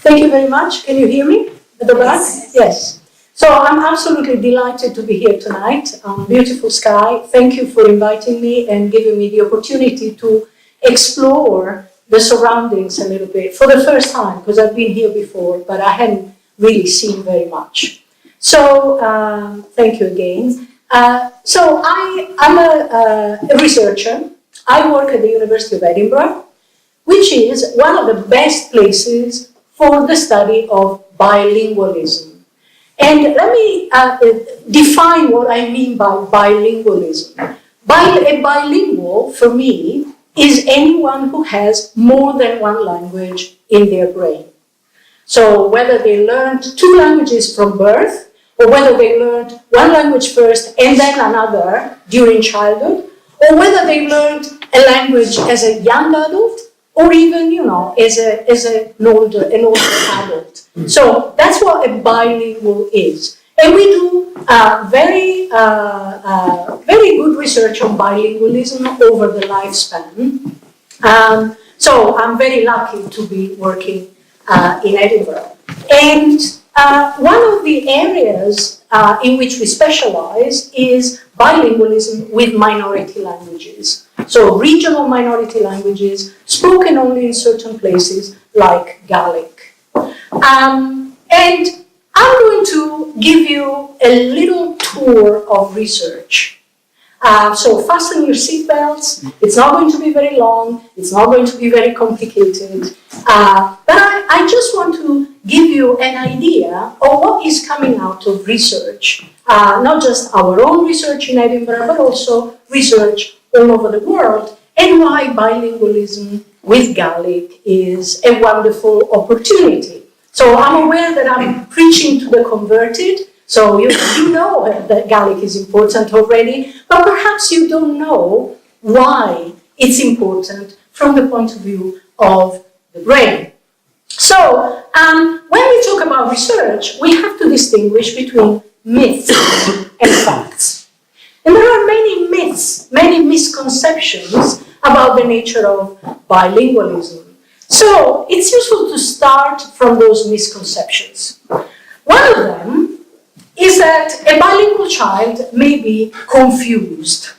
Thank you very much. Can you hear me at the back? Yes. So I'm absolutely delighted to be here tonight. Beautiful sky. Thank you for inviting me and giving me the opportunity to explore the surroundings a little bit for the first time, because I've been here before, but I hadn't really seen very much. So thank you again. So I'm a researcher. I work at the University of Edinburgh, which is one of the best places for the study of bilingualism. And let me define what I mean by bilingualism. A bilingual, for me, is anyone who has more than one language in their brain. So whether they learned 2 languages from birth, or whether they learned one language first and then another during childhood, or whether they learned a language as a young adult, or even, as an older adult. So that's what a bilingual is. And we do very good research on bilingualism over the lifespan. So I'm very lucky to be working in Edinburgh. And one of the areas in which we specialize is bilingualism with minority languages. So regional minority languages spoken only in certain places like Gaelic. And I'm going to give you a little tour of research. So fasten your seatbelts. It's not going to be very long. It's not going to be very complicated. But I just want to give you an idea of what is coming out of research. Not just our own research in Edinburgh, but also research all over the world, and why bilingualism with Gaelic is a wonderful opportunity. So I'm aware that I'm preaching to the converted, so you know that Gaelic is important already, but perhaps you don't know why it's important from the point of view of the brain. So when we talk about research, we have to distinguish between myths and facts. And there are many myths, many misconceptions about the nature of bilingualism. So it's useful to start from those misconceptions. One of them is that a bilingual child may be confused.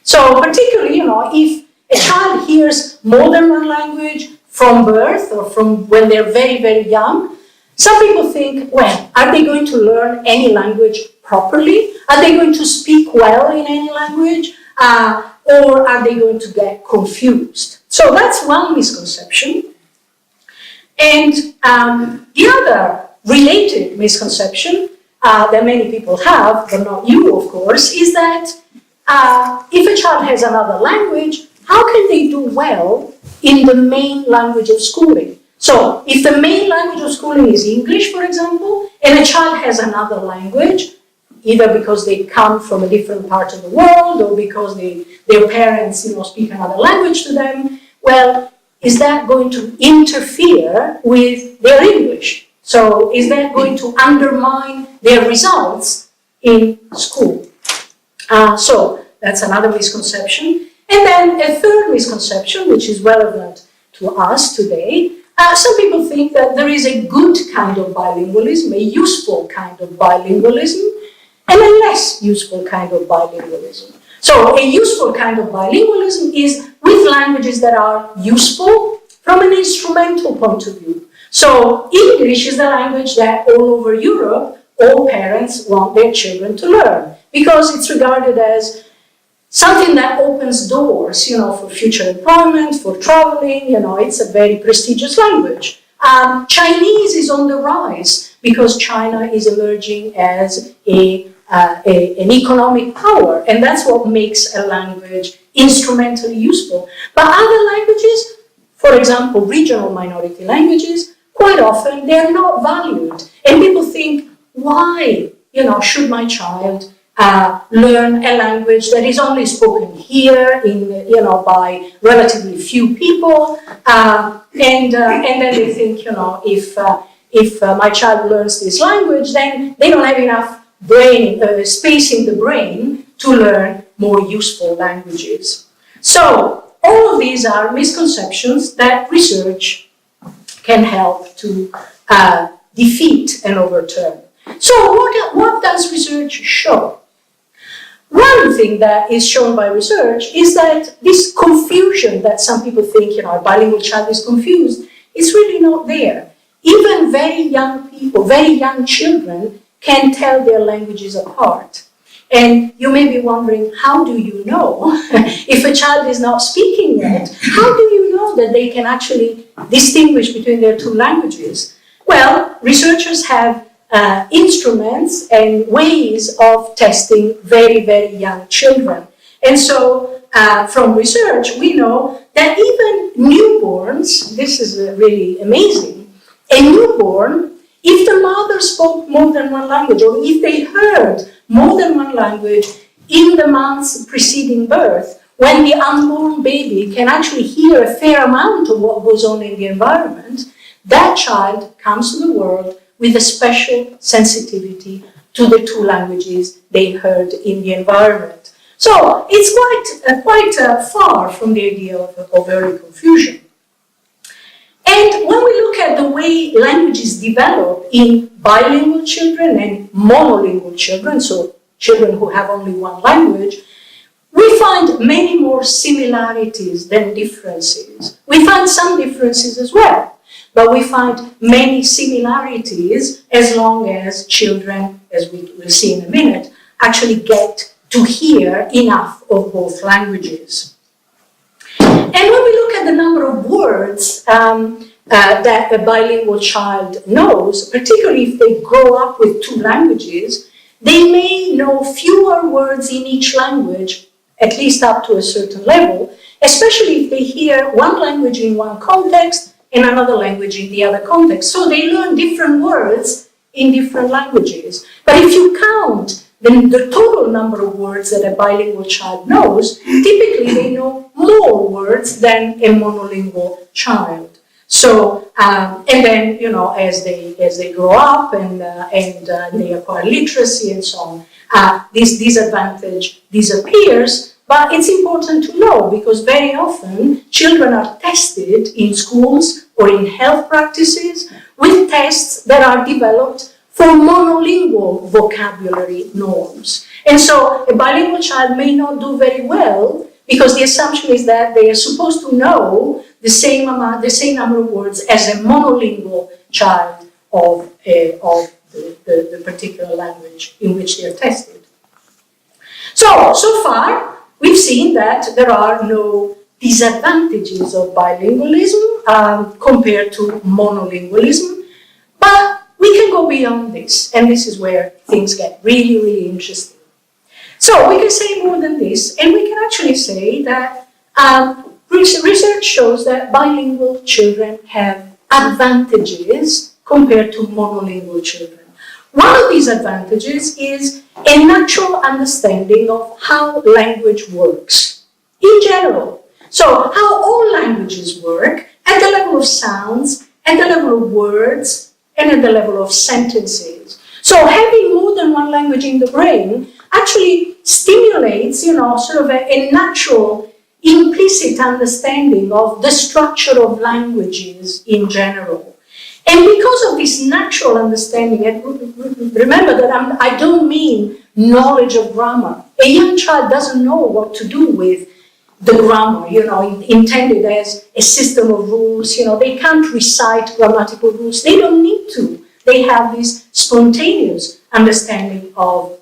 So particularly, if a child hears more than one language from birth or from when they're very, very young, some people think, well, are they going to learn any language properly? Are they going to speak well in any language? Or are they going to get confused? So that's one misconception. And the other related misconception that many people have, but not you, of course, is that if a child has another language, how can they do well in the main language of schooling? So if the main language of schooling is English, for example, and a child has another language, either because they come from a different part of the world or because their parents, speak another language to them, well, is that going to interfere with their English? So is that going to undermine their results in school? So that's another misconception. And then a third misconception, which is relevant to us today, some people think that there is a good kind of bilingualism, a useful kind of bilingualism, and a less useful kind of bilingualism. So a useful kind of bilingualism is with languages that are useful from an instrumental point of view. So English is the language that all over Europe, all parents want their children to learn, because it's regarded as something that opens doors, for future employment, for traveling, it's a very prestigious language. Chinese is on the rise because China is emerging as an economic power, and that's what makes a language instrumentally useful. But other languages, for example, regional minority languages, quite often they're not valued. And people think, why, should my child learn a language that is only spoken here by relatively few people, and then they think, if my child learns this language, then they don't have enough space in the brain to learn more useful languages. So all of these are misconceptions that research can help to defeat and overturn. So what does research show? One thing that is shown by research is that this confusion that some people think, a bilingual child is confused, is really not there. Even very young people, very young children, can tell their languages apart. And you may be wondering, how do you know? If a child is not speaking yet, how do you know that they can actually distinguish between their two languages? Well, researchers have instruments and ways of testing very, very young children. And so from research, we know that even newborns, this is really amazing, a newborn, if the mother spoke more than one language, or if they heard more than one language in the months preceding birth, when the unborn baby can actually hear a fair amount of what goes on in the environment, that child comes to the world with a special sensitivity to the two languages they heard in the environment. So it's quite far from the idea of early confusion. And when we look at the way languages develop in bilingual children and monolingual children, so children who have only one language, we find many more similarities than differences. We find some differences as well, but we find many similarities as long as children, as we will see in a minute, actually get to hear enough of both languages. And when we look at the number of words that a bilingual child knows, particularly if they grow up with two languages, they may know fewer words in each language, at least up to a certain level, especially if they hear one language in one context and another language in the other context. So they learn different words in different languages. But if you count the total number of words that a bilingual child knows, typically they know more words than a monolingual child. So, and then, as they grow up and they acquire literacy and so on, this disadvantage disappears. But it's important to know, because very often children are tested in schools or in health practices with tests that are developed for monolingual vocabulary norms. And so a bilingual child may not do very well, because the assumption is that they are supposed to know the same number of words as a monolingual child of the particular language in which they are tested. So far, we've seen that there are no disadvantages of bilingualism compared to monolingualism, but we can go beyond this, and this is where things get really, really interesting. So we can say more than this, and we can actually say that research shows that bilingual children have advantages compared to monolingual children. One of these advantages is a natural understanding of how language works in general. So how all languages work at the level of sounds, at the level of words, and at the level of sentences. So having more than one language in the brain actually stimulates, sort of a natural, implicit understanding of the structure of languages in general. And because of this natural understanding, and remember that I don't mean knowledge of grammar. A young child doesn't know what to do with the grammar, intended as a system of rules. They can't recite grammatical rules. They don't need to. They have this spontaneous understanding of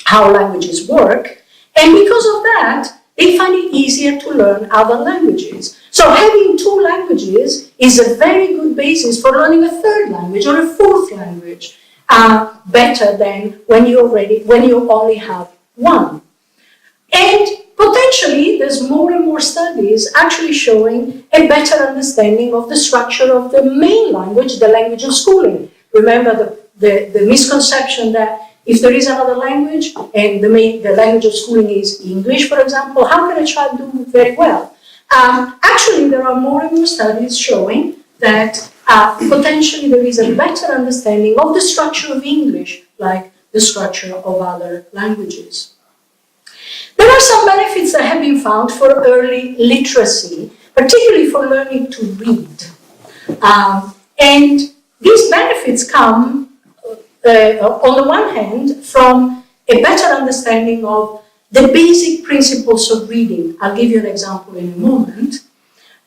how languages work. And because of that, they find it easier to learn other languages. So having two languages is a very good basis for learning a third language or a fourth language, better than when you only have one. And potentially, there's more and more studies actually showing a better understanding of the structure of the main language, the language of schooling. Remember the misconception that if there is another language and the language of schooling is English, for example, how can a child do very well? Actually, there are more and more studies showing that potentially there is a better understanding of the structure of English, like the structure of other languages. There are some benefits that have been found for early literacy, particularly for learning to read. And these benefits come, on the one hand, from a better understanding of the basic principles of reading. I'll give you an example in a moment.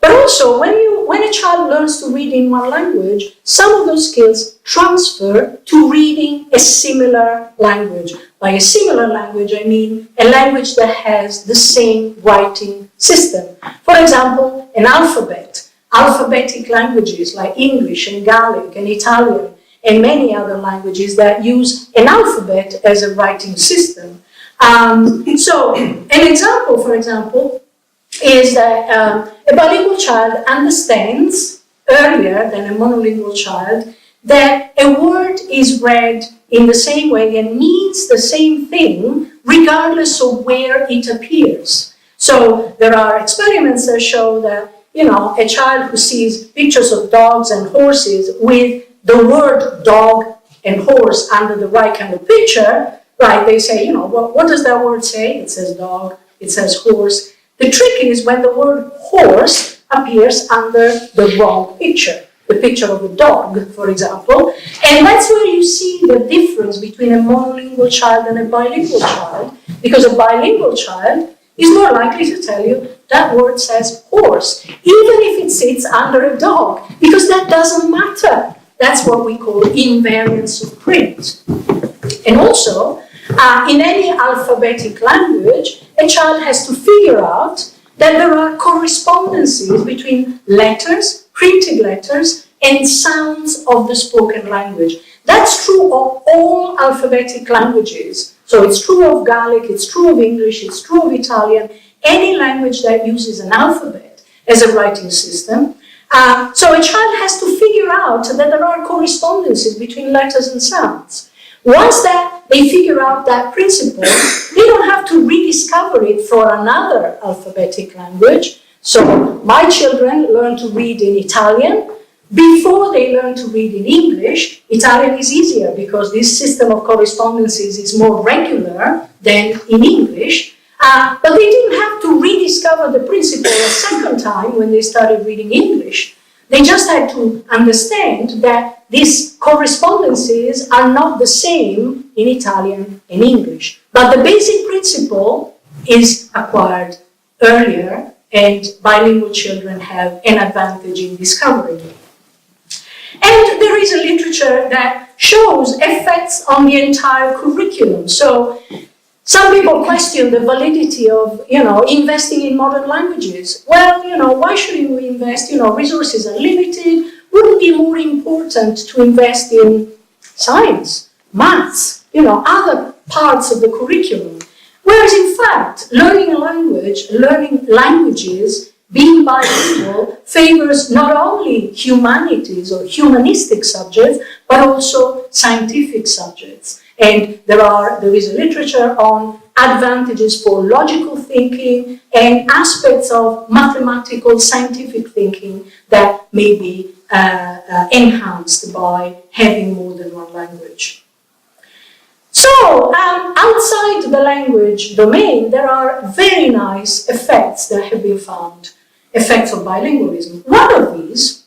But also, when a child learns to read in one language, some of those skills transfer to reading a similar language. By a similar language, I mean a language that has the same writing system. For example, an alphabet, alphabetic languages like English and Gaelic and Italian and many other languages that use an alphabet as a writing system. So, an example, for example, is that a bilingual child understands earlier than a monolingual child that a word is read in the same way and means the same thing regardless of where it appears. So there are experiments that show that, a child who sees pictures of dogs and horses with the word dog and horse under the right kind of picture, right, they say, what does that word say? It says dog, it says horse. The trick is when the word horse appears under the wrong picture, the picture of a dog, for example. And that's where you see the difference between a monolingual child and a bilingual child, because a bilingual child is more likely to tell you that word says horse, even if it sits under a dog, because that doesn't matter. That's what we call invariance of print. And also, in any alphabetic language, a child has to figure out that there are correspondences between letters, printed letters, and sounds of the spoken language. That's true of all alphabetic languages. So it's true of Gaelic, it's true of English, it's true of Italian, any language that uses an alphabet as a writing system. So a child has to figure out that there are correspondences between letters and sounds. Once that they figure out that principle, they don't have to rediscover it for another alphabetic language. So my children learn to read in Italian. Before they learn to read in English, Italian is easier because this system of correspondences is more regular than in English. But they didn't have to rediscover the principle a second time when they started reading English. They just had to understand that these correspondences are not the same in Italian and English. But the basic principle is acquired earlier, and bilingual children have an advantage in discovering it. And there is a literature that shows effects on the entire curriculum. So some people question the validity of, investing in modern languages. Well, why shouldn't we invest? Resources are limited. Wouldn't it be more important to invest in science, maths, other parts of the curriculum? Whereas in fact, learning a language, learning languages, being bilingual favors not only humanities or humanistic subjects, but also scientific subjects. And there is a literature on advantages for logical thinking and aspects of mathematical scientific thinking that may be enhanced by having more than one language. So, outside the language domain, there are very nice effects that have been found, effects of bilingualism. One of these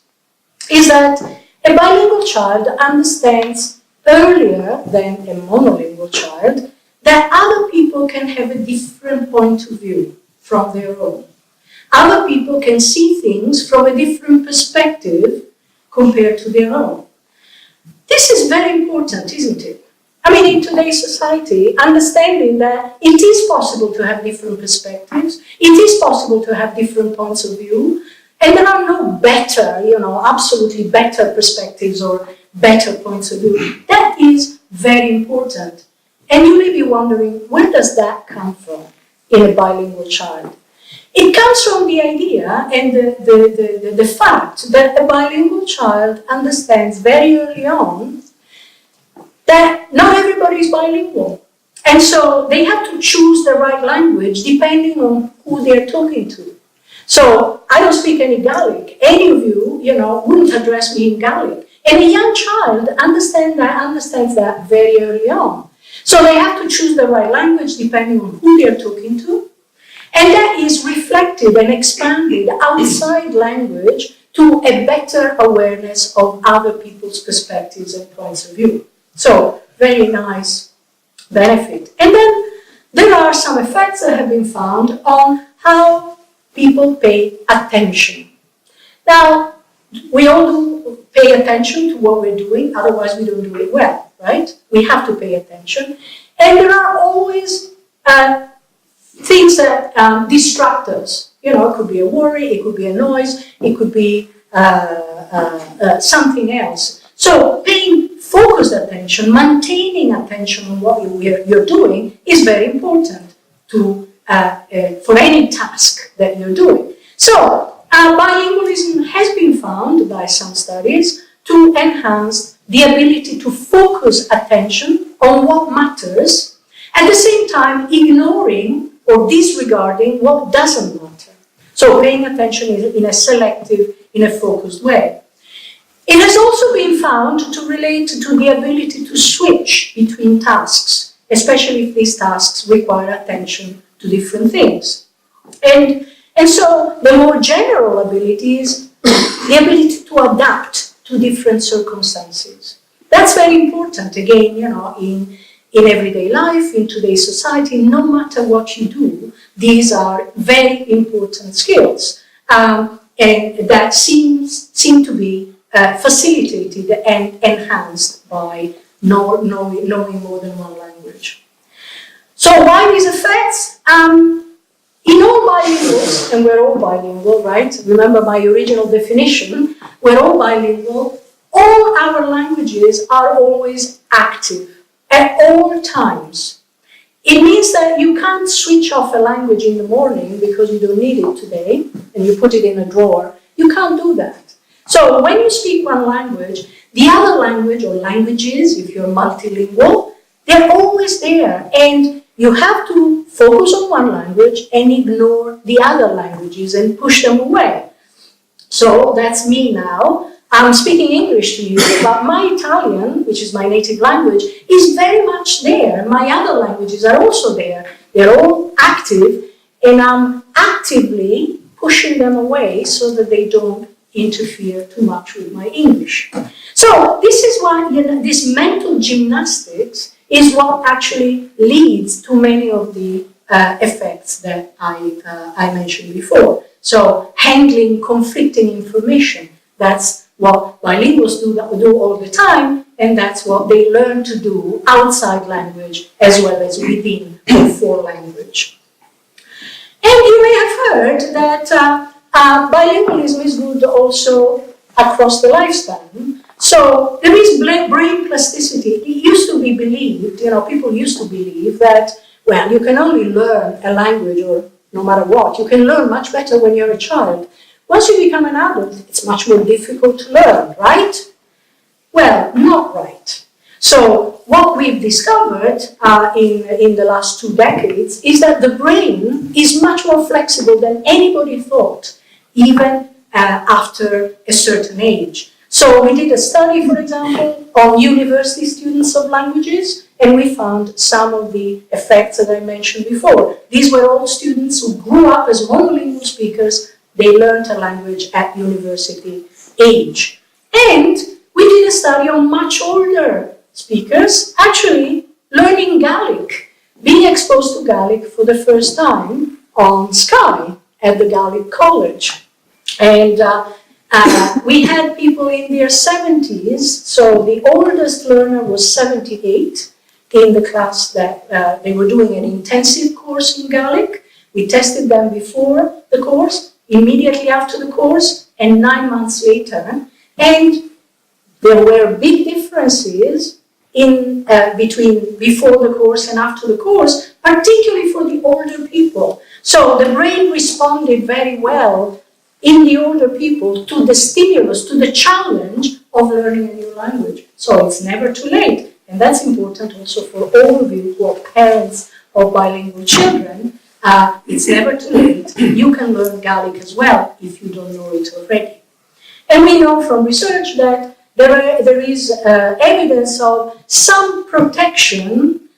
is that a bilingual child understands earlier than a monolingual child that other people can have a different point of view from their own. Other people can see things from a different perspective compared to their own. This is very important, isn't it? In today's society, understanding that it is possible to have different perspectives, it is possible to have different points of view, and there are no better, absolutely better perspectives or better points of view. That is very important. And you may be wondering, where does that come from in a bilingual child? It comes from the idea and the fact that a bilingual child understands very early on that not everybody is bilingual. And so they have to choose the right language depending on who they're talking to. So I don't speak any Gaelic. Any of you, wouldn't address me in Gaelic. And a young child understands that very early on. So they have to choose the right language depending on who they're talking to. And that is reflected and expanded outside language to a better awareness of other people's perspectives and points of view. So, very nice benefit. And then there are some effects that have been found on how people pay attention. Now, we all do pay attention to what we're doing, otherwise we don't do it well, right? We have to pay attention. And there are always things that distract us. You know, it could be a worry, it could be a noise, it could be something else. So paying focused attention, maintaining attention on what you're doing is very important to, for any task that you're doing. So bilingualism has been found by some studies to enhance the ability to focus attention on what matters, at the same time ignoring or disregarding what doesn't matter. So paying attention in a selective, in a focused way. It has also been found to relate to the ability to switch between tasks, especially if these tasks require attention to different things. And so the more general ability is the ability to adapt to different circumstances. That's very important, again, you know, in everyday life, in today's society, no matter what you do, these are very important skills, and that seem to be facilitated and enhanced by knowing more than one language. So why these effects? In all bilinguals, and we're all bilingual, right? Remember my original definition, we're all bilingual. All our languages are always active at all times. It means that you can't switch off a language in the morning because you don't need it today and you put it in a drawer. You can't do that. So when you speak one language, the other language or languages, if you're multilingual, they're always there, and you have to focus on one language and ignore the other languages and push them away. So that's me now. I'm speaking English to you, but my Italian, which is my native language, is very much there. My other languages are also there. They're all active, and I'm actively pushing them away so that they don't interfere too much with my English. So this is why, you know, this mental gymnastics is what actually leads to many of the effects that I mentioned before. So handling conflicting information, that's what bilinguals do all the time, and that's what they learn to do outside language as well as within or for language. And you may have heard that bilingualism is good also across the lifespan. So there is brain plasticity. It used to be believed, you know, people used to believe that, well, you can only learn a language, or no matter what, you can learn much better when you're a child. Once you become an adult, it's much more difficult to learn, right? Well, not right. So what we've discovered in the last 2 decades is that the brain is much more flexible than anybody thought, even after a certain age. So we did a study, for example, on university students of languages, and we found some of the effects that I mentioned before. These were all students who grew up as monolingual speakers. They learned a language at university age. And we did a study on much older speakers actually learning Gaelic, being exposed to Gaelic for the first time on Skye at the Gaelic College. And we had people in their 70s, so the oldest learner was 78 in the class that they were doing an intensive course in Gaelic. We tested them before the course, immediately after the course, and 9 months later. And there were big differences in between before the course and after the course, particularly for the older people. So the brain responded very well in the older people to the stimulus, to the challenge of learning a new language. So it's never too late. And that's important also for all of you who are parents of bilingual children. It's never too late. You can learn Gaelic as well if you don't know it already. And we know from research that there is evidence of some protection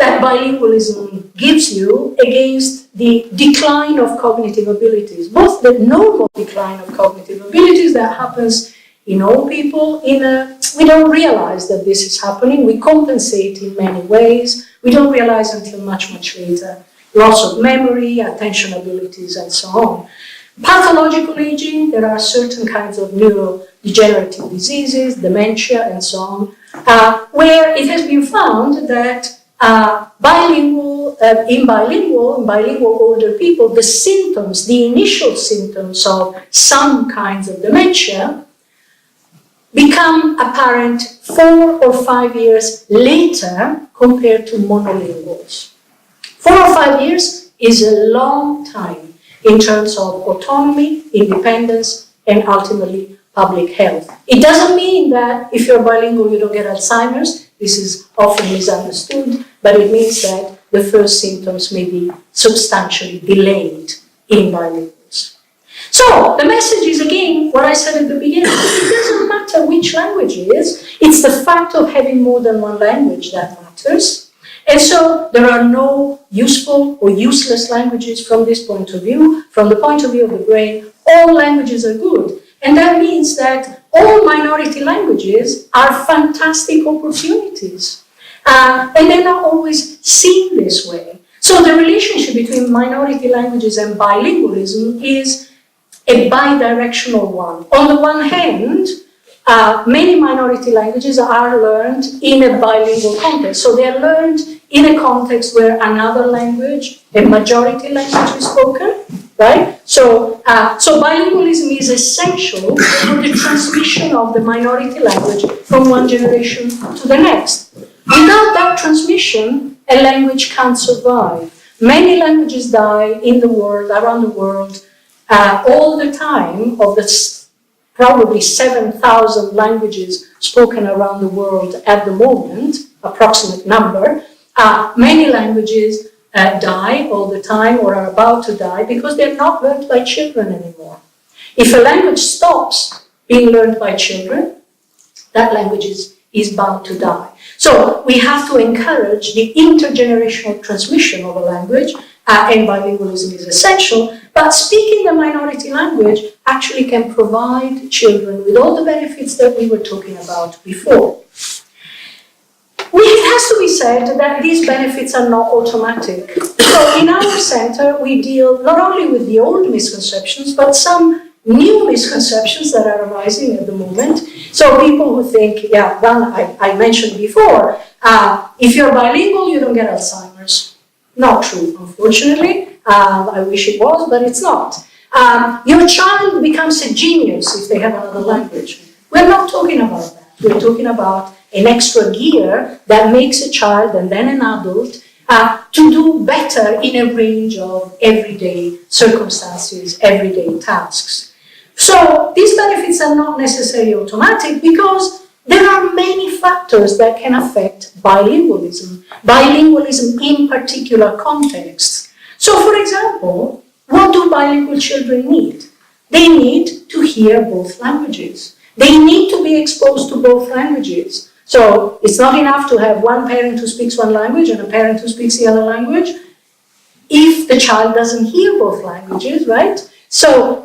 that bilingualism gives you against the decline of cognitive abilities, both the normal decline of cognitive abilities that happens in all people. We don't realize that this is happening. We compensate in many ways. We don't realize until much, much later. Loss of memory, attention abilities, and so on. Pathological aging, there are certain kinds of neurodegenerative diseases, dementia, and so on, where it has been found that in bilingual older people, the symptoms, the initial symptoms of some kinds of dementia become apparent 4 or 5 years later compared to monolinguals. 4 or 5 years is a long time in terms of autonomy, independence, and ultimately public health. It doesn't mean that if you're bilingual you don't get Alzheimer's. This is often misunderstood, but it means that the first symptoms may be substantially delayed in bilinguals. So the message is, again, what I said at the beginning. It doesn't matter which language it is. It's the fact of having more than one language that matters. And so there are no useful or useless languages from this point of view. From the point of view of the brain, all languages are good. And that means that all minority languages are fantastic opportunities. And they're not always seen this way. So the relationship between minority languages and bilingualism is a bidirectional one. On the one hand, many minority languages are learned in a bilingual context. So they're learned in a context where another language, a majority language, is spoken, right? So bilingualism is essential for the transmission of the minority language from one generation to the next. Without that transmission, a language can't survive. Many languages die in the world, around the world, all the time. Of the probably 7,000 languages spoken around the world at the moment, approximate number, many languages die all the time or are about to die because they're not learned by children anymore. If a language stops being learned by children, that language is bound to die. So we have to encourage the intergenerational transmission of a language, and bilingualism is essential, but speaking the minority language actually can provide children with all the benefits that we were talking about before. It has to be said that these benefits are not automatic. So in our center, we deal not only with the old misconceptions, but some new misconceptions that are arising at the moment. So people who think, I mentioned before, if you're bilingual, you don't get Alzheimer's. Not true, unfortunately. I wish it was, but it's not. Your child becomes a genius if they have another language. We're not talking about that. We're talking about an extra gear that makes a child and then an adult to do better in a range of everyday circumstances, everyday tasks. So these benefits are not necessarily automatic because there are many factors that can affect bilingualism in particular contexts. So for example, what do bilingual children need? They need to hear both languages. They need to be exposed to both languages. So it's not enough to have one parent who speaks one language and a parent who speaks the other language if the child doesn't hear both languages, right? So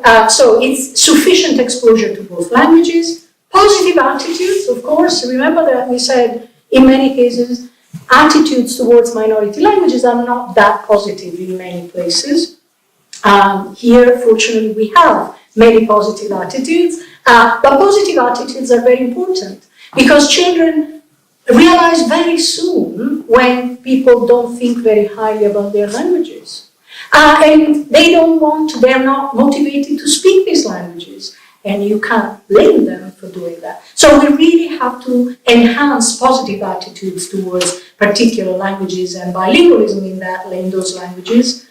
it's sufficient exposure to both languages. Positive attitudes, of course. Remember that we said in many cases attitudes towards minority languages are not that positive in many places. Here, fortunately, we have many positive attitudes, but positive attitudes are very important. Because children realize very soon when people don't think very highly about their languages. And they're not motivated to speak these languages. And you can't blame them for doing that. So we really have to enhance positive attitudes towards particular languages and bilingualism in those languages.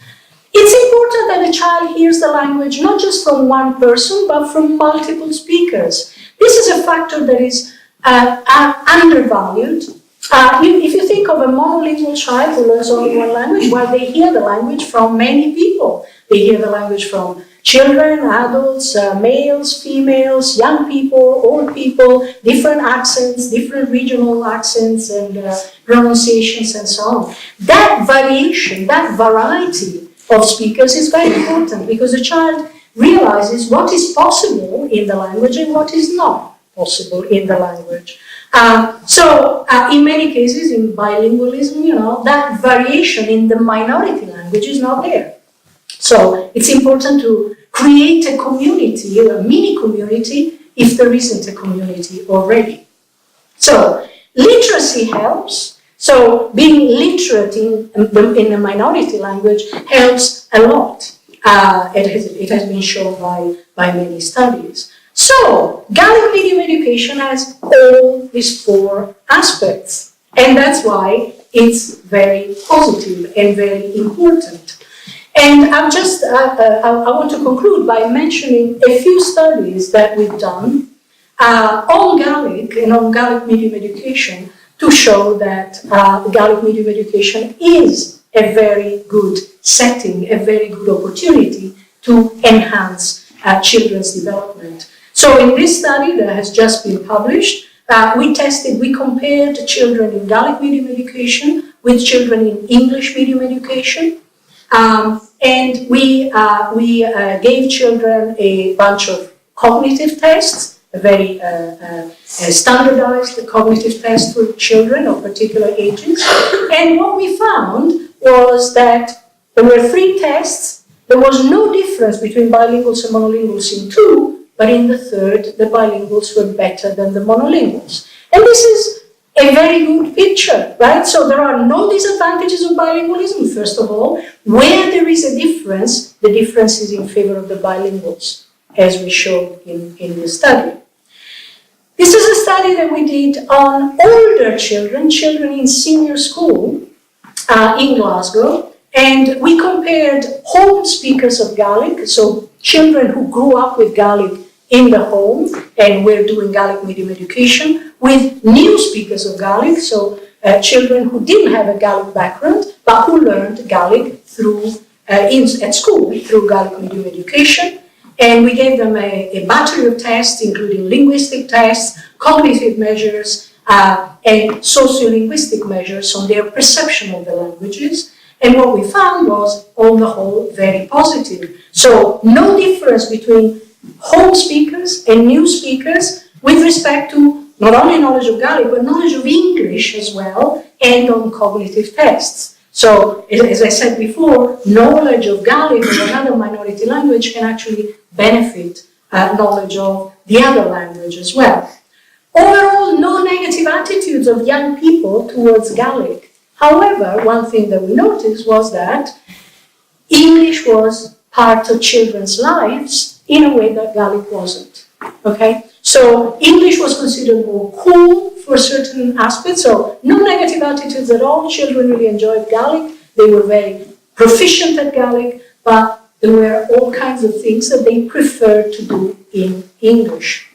It's important that a child hears the language not just from one person, but from multiple speakers. This is a factor that is undervalued. If you think of a monolingual child who learns only one language, well, they hear the language from many people. They hear the language from children, adults, males, females, young people, old people, different accents, different regional accents and pronunciations and so on. That variation, that variety of speakers is very important because the child realizes what is possible in the language and what is not possible in the language. In many cases, in bilingualism, that variation in the minority language is not there. So it's important to create a community, a mini community, if there isn't a community already. So literacy helps. So being literate in a minority language helps a lot. It has been shown by many studies. So, Gaelic medium education has all these 4 aspects, and that's why it's very positive and very important. And I want to conclude by mentioning a few studies that we've done on Gaelic and on Gaelic medium education to show that Gaelic medium education is a very good setting, a very good opportunity to enhance children's development. So in this study that has just been published, we compared children in Gaelic medium education with children in English medium education. And we gave children a bunch of cognitive tests, a very standardized cognitive test for children of particular ages. And what we found was that there were 3 tests. There was no difference between bilinguals and monolinguals in 2, but in the 3rd, the bilinguals were better than the monolinguals. And this is a very good picture, right? So there are no disadvantages of bilingualism, first of all. Where there is a difference, the difference is in favor of the bilinguals, as we showed in the study. This is a study that we did on older children in senior school in Glasgow, and we compared home speakers of Gaelic, so children who grew up with Gaelic in the home and were doing Gaelic medium education, with new speakers of Gaelic, so children who didn't have a Gaelic background, but who learned Gaelic at school through Gaelic medium education. And we gave them a battery of tests, including linguistic tests, cognitive measures, and sociolinguistic measures on their perception of the languages. And what we found was, on the whole, very positive. So no difference between home speakers and new speakers with respect to not only knowledge of Gaelic, but knowledge of English as well, and on cognitive tests. So, as I said before, knowledge of Gaelic or another minority language can actually benefit knowledge of the other language as well. Overall, no negative attitudes of young people towards Gaelic. However, one thing that we noticed was that English was part of children's lives in a way that Gaelic wasn't. Okay? So English was considered more cool for certain aspects, so no negative attitudes at all. Children really enjoyed Gaelic. They were very proficient at Gaelic, but there were all kinds of things that they preferred to do in English.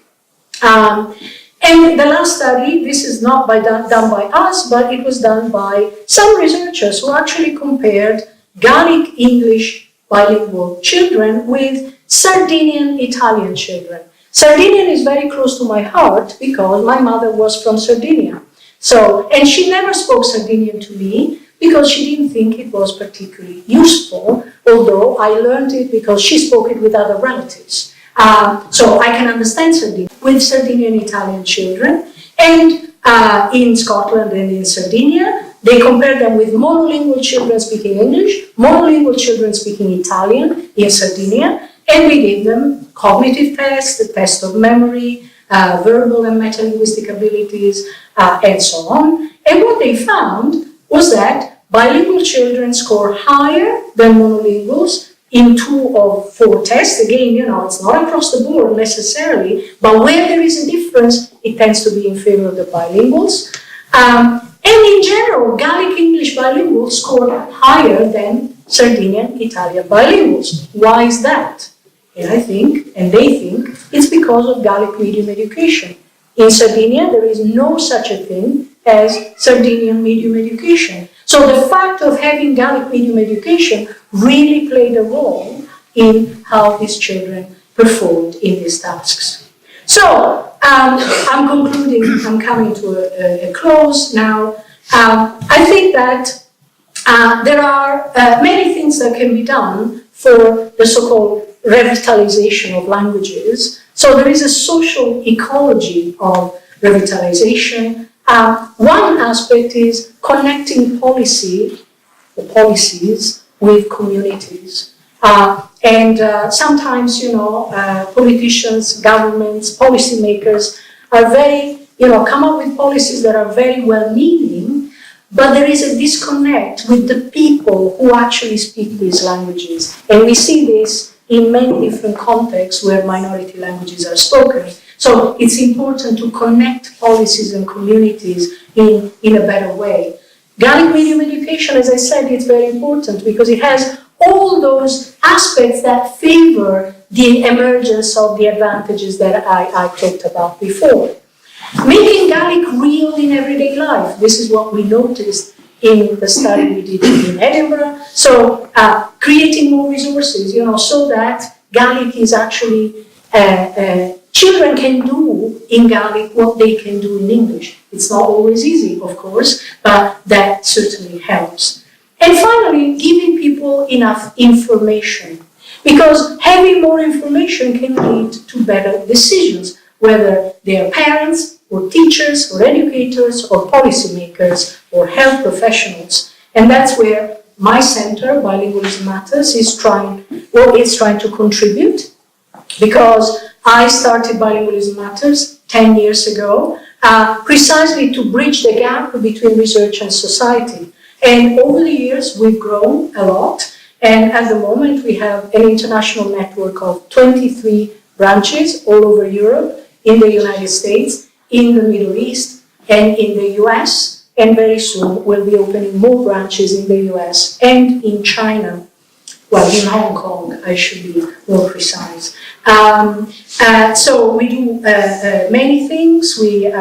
And the last study, this is not done by us, but it was done by some researchers who actually compared Gaelic-English bilingual children with Sardinian Italian children. Sardinian is very close to my heart because my mother was from Sardinia. And she never spoke Sardinian to me because she didn't think it was particularly useful, although I learned it because she spoke it with other relatives. So I can understand Sardinian with Sardinian Italian children. And in Scotland and in Sardinia, they compared them with monolingual children speaking English, monolingual children speaking Italian in Sardinia, and we gave them cognitive tests, the test of memory, verbal and metalinguistic abilities, and so on. And what they found was that bilingual children score higher than monolinguals in 2 of 4 tests. Again, it's not across the board necessarily, but where there is a difference, it tends to be in favor of the bilinguals. And in general, Gaelic-English bilinguals scored higher than Sardinian Italian bilinguals. Why is that? And I think, and they think, it's because of Gaelic medium education. In Sardinia, there is no such a thing as Sardinian medium education. So the fact of having Gaelic medium education really played a role in how these children performed in these tasks. So, I'm concluding, I'm coming to a close now. I think that there are many things that can be done for the so-called revitalization of languages. So there is a social ecology of revitalization. One aspect is connecting policies with communities. Sometimes, politicians, governments, policymakers are very, come up with policies that are very well-meaning, but there is a disconnect with the people who actually speak these languages. And we see this in many different contexts where minority languages are spoken. So it's important to connect policies and communities in a better way. Gaelic medium education, as I said, is very important because it has all those aspects that favor the emergence of the advantages that I talked about before. Making Gaelic real in everyday life. This is what we noticed in the study we did in Edinburgh. So creating more resources, so that Gaelic is actually, children can do in Gaelic what they can do in English. It's not always easy, of course, but that certainly helps. And finally, giving people enough information, because having more information can lead to better decisions, whether they are parents, or teachers, or educators, or policymakers, or health professionals. And that's where my center, Bilingualism Matters, is trying to contribute, because I started Bilingualism Matters 10 years ago, precisely to bridge the gap between research and society. And over the years, we've grown a lot. And at the moment, we have an international network of 23 branches all over Europe, in the United States, in the Middle East, and in the US. And very soon, we'll be opening more branches in the US and in China. Well, in Hong Kong, I should be more precise. So we do many things. We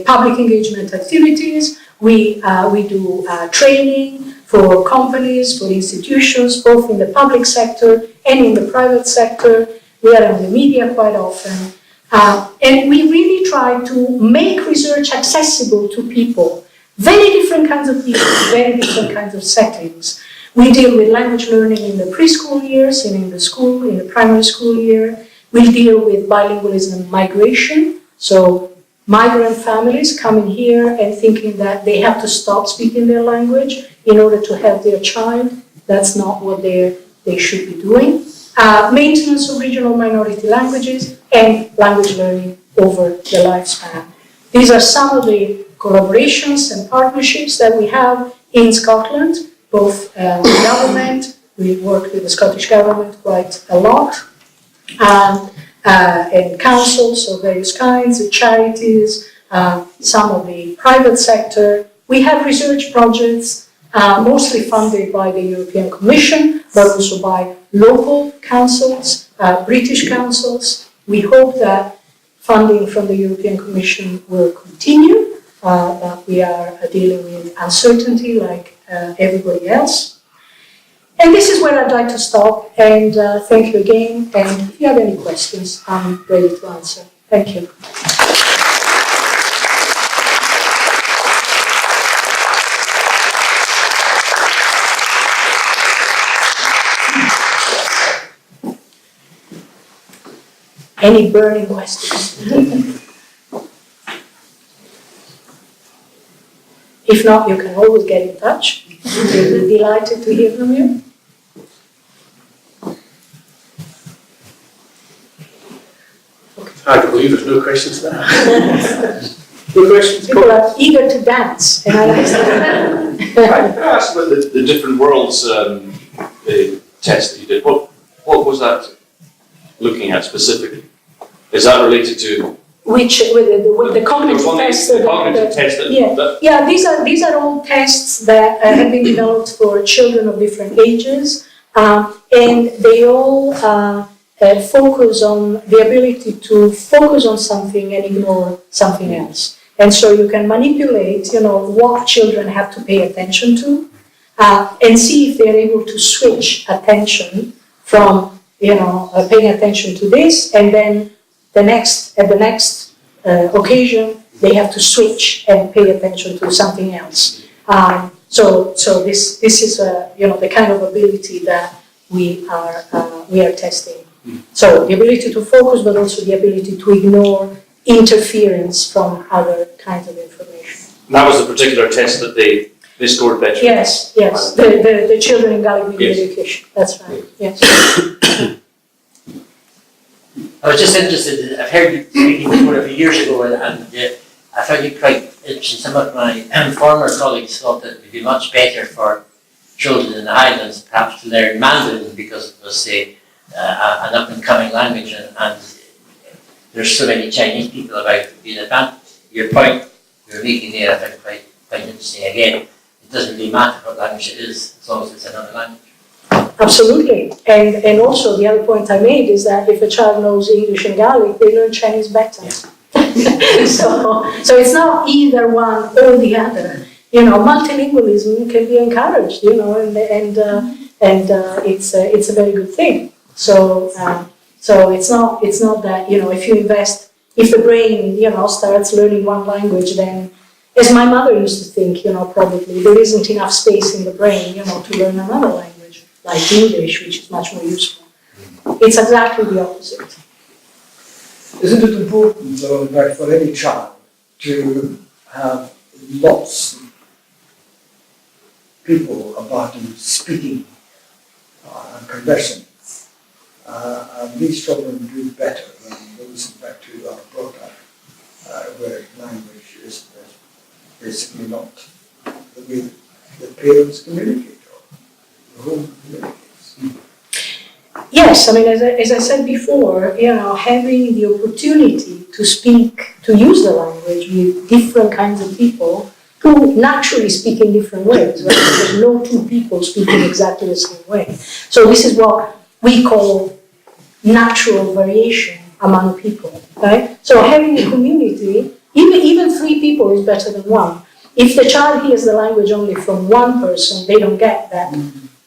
public engagement activities. We do training for companies, for institutions, both in the public sector and in the private sector. We are in the media quite often. And we really try to make research accessible to people. Very different kinds of people, very different kinds of settings. We deal with language learning in the preschool years, in the primary school year. We deal with bilingualism migration, so migrant families coming here and thinking that they have to stop speaking their language in order to help their child. That's not what they should be doing. Maintenance of regional minority languages and language learning over the lifespan. These are some of the collaborations and partnerships that we have in Scotland, both the government. We work with the Scottish government quite a lot, and councils of various kinds, charities, some of the private sector. We have research projects, mostly funded by the European Commission, but also by local councils, British councils. We hope that funding from the European Commission will continue, that we are dealing with uncertainty like everybody else. And this is where I'd like to stop, and thank you again. And if you have any questions, I'm ready to answer. Thank you. Any burning questions? If not, you can always get in touch. We'll be delighted to hear from you. I can believe there's no questions now. No questions? People are eager to dance, and I like that. I asked about the different worlds test that you did. What was that looking at specifically? Is that related to with the cognitive tests? The cognitive test. Yeah. These are all tests that have been developed for children of different ages, and they all focus on the ability to focus on something and ignore something else. And so you can manipulate, what children have to pay attention to, and see if they're able to switch attention from paying attention to this, and then at the next occasion, they have to switch and pay attention to something else. So this is the kind of ability that we are testing. So the ability to focus, but also the ability to ignore interference from other kinds of information. And that was the particular test that they scored better. Yes. The children in Gaelic medium education. That's right. Yes. I was just interested. I've heard you speaking before a few years ago, and I found you quite interesting. Some of my former colleagues thought that it would be much better for children in the Highlands perhaps to learn Mandarin because it was, say, an up-and-coming language, and there's so many Chinese people about being advanced. Your point you're making there, I found quite interesting. Again, it doesn't really matter what language it is, as long as it's another language. Absolutely. And also the other point I made is that if a child knows English and Gaelic, they learn Chinese better. Yeah. so it's not either one or the other. Multilingualism can be encouraged, and it's a very good thing. So it's not that, if the brain, starts learning one language, then, as my mother used to think, probably there isn't enough space in the brain, to learn another language, like English, which is much more useful. It's exactly the opposite. Isn't it important, though, that for any child to have lots of people about him speaking and conversing? And these children do better than those, in fact, who are brought up where language is basically not the way the parents communicate or the home communicates. Yes, I mean, as I said before, having the opportunity to use the language with different kinds of people who naturally speak in different ways, right? There's no two people speaking exactly the same way. So this is what we call natural variation among people, right? So having a community, even three people is better than one. If the child hears the language only from one person, they don't get that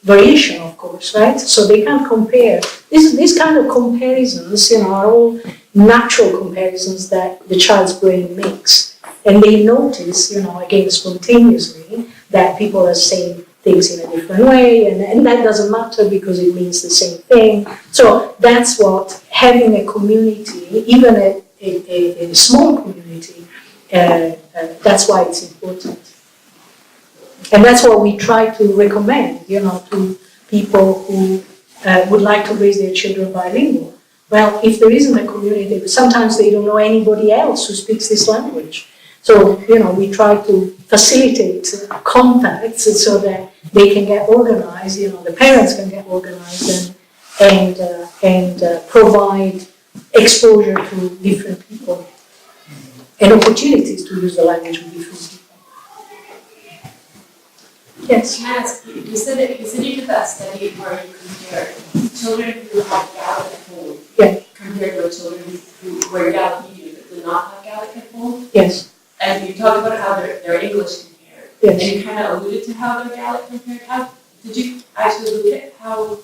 variation, of course, right? So they can't compare. These kind of comparisons, are all natural comparisons that the child's brain makes. And they notice, again, spontaneously, that people are saying things in a different way, and that doesn't matter because it means the same thing. So that's what having a community, even a small community, that's why it's important. And that's what we try to recommend, to people who would like to raise their children bilingual. Well, if there isn't a community, sometimes they don't know anybody else who speaks this language. So, we try to facilitate contacts so that they can get organized, the parents can get organized and provide exposure to different people and opportunities to use the language with different people. Yes? Can I ask you said you did that study where you compared children who have Gaelic at home compared with children who were Gaelic medium but did not have Gaelic at home? Yes. And you talked about how their English compared. Yes. And you kind of alluded to how their Gaelic compared. Did you actually look at how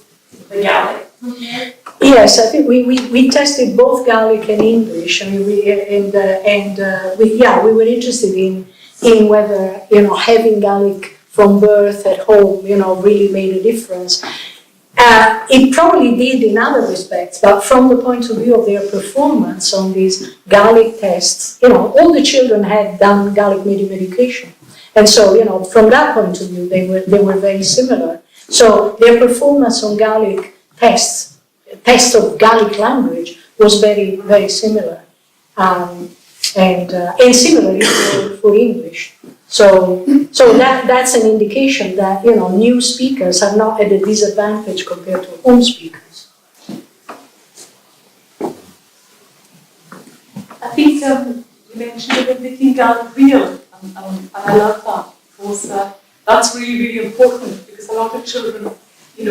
the Gaelic compared? Yes, I think we tested both Gaelic and English. I mean, we were interested in whether having Gaelic from birth at home really made a difference. It probably did in other respects, but from the point of view of their performance on these Gaelic tests, all the children had done Gaelic medium education. And so, from that point of view, they were very similar. So their performance on Gaelic test of Gaelic language was very, very similar. And similarly for English. So that's an indication that new speakers are not at a disadvantage compared to home speakers. I think you mentioned about making Gaelic real, and I love that because that's really, really important because a lot of children, in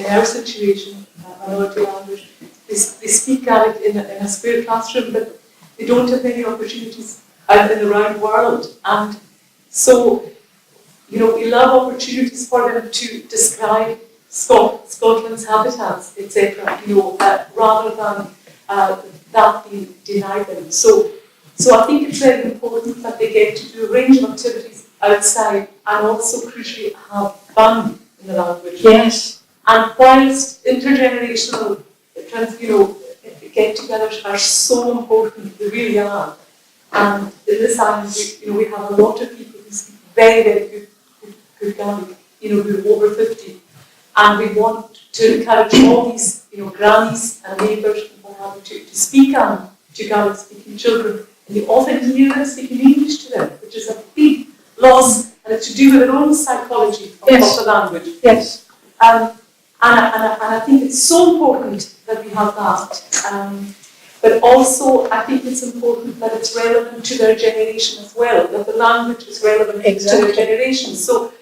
our situation, minority language, they speak Gaelic in a square classroom, but they don't have many opportunities out in the round world. And so, we love opportunities for them to describe Scotland's habitats, etc. Rather than that being denied them. So I think it's very important that they get to do a range of activities outside and also crucially have fun in the language. Yes. And whilst intergenerational get-togethers are so important, they really are. And in this island, we have a lot of people who speak very, very good Gaelic, who are over 50. And we want to encourage all these, grannies and neighbours and what have you to speak on to Gaelic-speaking children. And you often hear them speaking English to them, which is a big loss, and it's to do with their own psychology of the language. Yes. And I think it's so important that we have that. But also, I think it's important that it's relevant to their generation as well, that the language is relevant to their generation. So,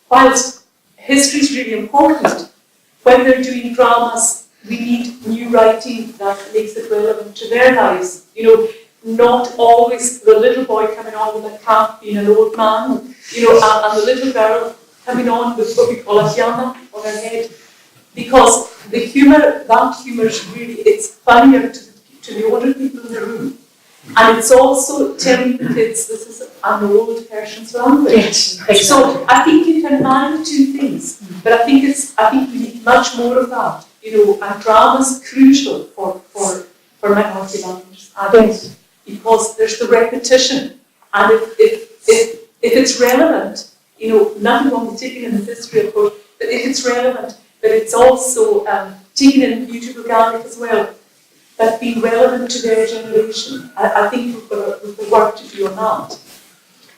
whilst history is really important, when they're doing dramas, we need new writing that makes it relevant to their lives. Not always the little boy coming on with a cap being an old man, and the little girl coming on with what we call a tiana on her head. Because that humour is really, it's funnier to the older people in the room. And it's also telling the kids this is an old person's language. Yes, exactly. So I think you can marry two things, but I think we need much more of that. And drama's crucial for minority languages. Yes. Because there's the repetition, and if it's relevant, nothing wrong with taking in the history, of course, but if it's relevant, but it's also taking in beautiful Gaelic as well, that being relevant to their generation. I think we've got work to do on that.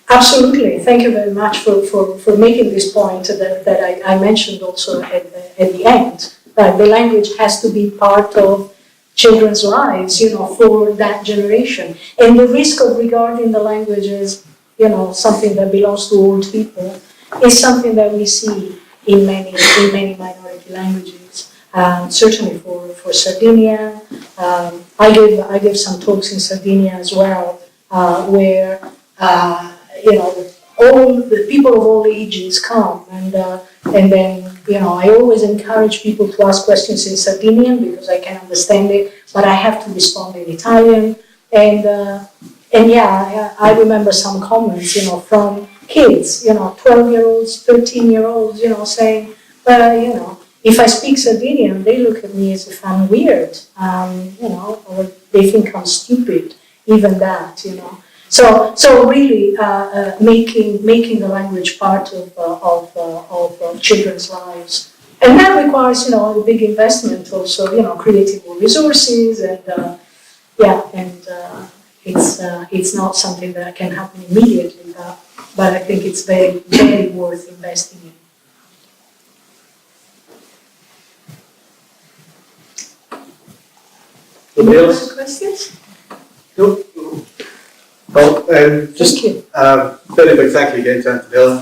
Absolutely. Thank you very much for making this point that I mentioned also at the end. That the language has to be part of children's lives, for that generation. And the risk of regarding the language as, something that belongs to old people is something that we see in many minority languages. Certainly for Sardinia. I gave some talks in Sardinia as well, where all the people of all ages come, and then I always encourage people to ask questions in Sardinian because I can understand it, but I have to respond in Italian. And I remember some comments, from kids, 12-year-olds, 13-year-olds, saying, well, if I speak Sardinian, they look at me as if I'm weird, or they think I'm stupid, even that, So really, making the language part of children's lives, and that requires, a big investment. Also, creating more resources, and it's not something that can happen immediately, but I think it's very, very worth investing in. Any other questions? No. Well, just very big thank you again to Antonella.